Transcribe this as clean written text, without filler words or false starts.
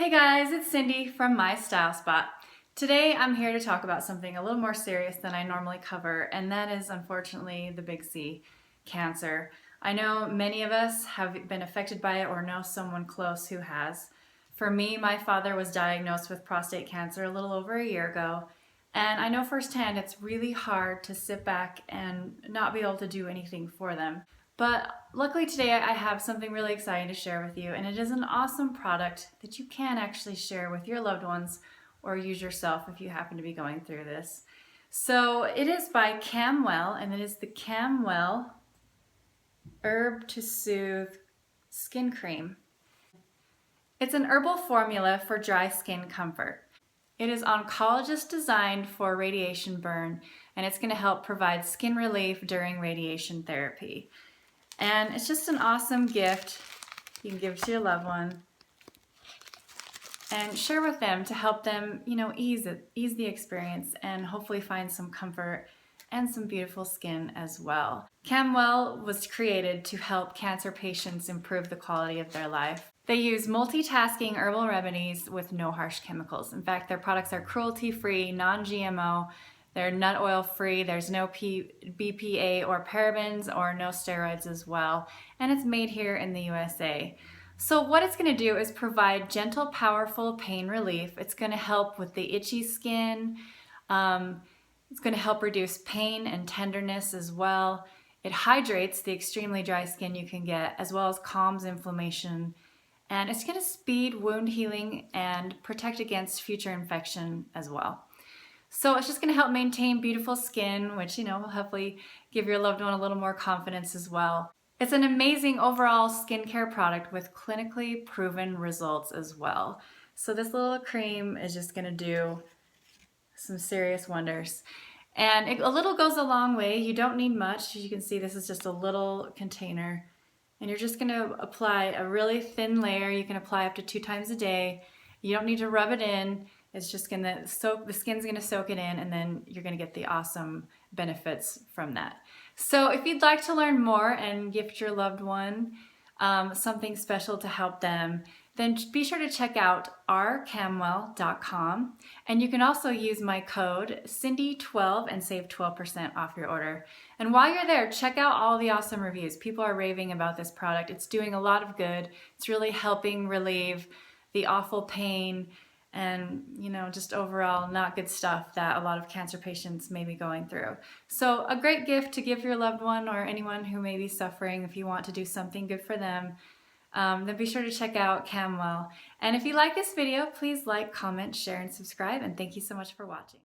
Hey guys, it's Cindy from My Style Spot. Today I'm here to talk about something a little more serious than I normally cover, and that is unfortunately the big C, cancer. I know many of us have been affected by it or know someone close who has. For me, my father was diagnosed with prostate cancer a little over a year ago, and I know firsthand it's really hard to sit back and not be able to do anything for them. But luckily today I have something really exciting to share with you, and it is an awesome product that you can actually share with your loved ones or use yourself if you happen to be going through this. So it is by CamWell, and it is the CamWell Herb to Soothe Skin Cream. It's an herbal formula for dry skin comfort. It is oncologist designed for radiation burn, and it's going to help provide skin relief during radiation therapy. And it's just an awesome gift you can give to your loved one and share with them to help them, ease the experience and hopefully find some comfort and some beautiful skin as well. CamWell was created to help cancer patients improve the quality of their life. They use multitasking herbal remedies with no harsh chemicals. In fact, their products are cruelty-free, non-GMO, they're nut oil free, there's no BPA or parabens or no steroids as well, and it's made here in the USA. So what it's going to do is provide gentle, powerful pain relief. It's going to help with the itchy skin. It's going to help reduce pain and tenderness as well. It hydrates the extremely dry skin you can get, as well as calms inflammation. And it's going to speed wound healing and protect against future infection as well. So it's just going to help maintain beautiful skin, which, will hopefully give your loved one a little more confidence as well. It's an amazing overall skincare product with clinically proven results as well. So this little cream is just going to do some serious wonders. And a little goes a long way. You don't need much. As you can see, this is just a little container. And you're just going to apply a really thin layer. You can apply up to 2 times a day. You don't need to rub it in. It's just going to soak, the skin's going to soak it in, and then you're going to get the awesome benefits from that. So if you'd like to learn more and gift your loved one something special to help them, then be sure to check out ourcamwell.com, and you can also use my code Cindy12 and save 12% off your order. And while you're there, check out all the awesome reviews. People are raving about this product. It's doing a lot of good. It's really helping relieve the awful pain and, just overall not good stuff that a lot of cancer patients may be going through. So a great gift to give your loved one or anyone who may be suffering if you want to do something good for them. Then be sure to check out CamWell. And if you like this video, please like, comment, share, and subscribe. And thank you so much for watching.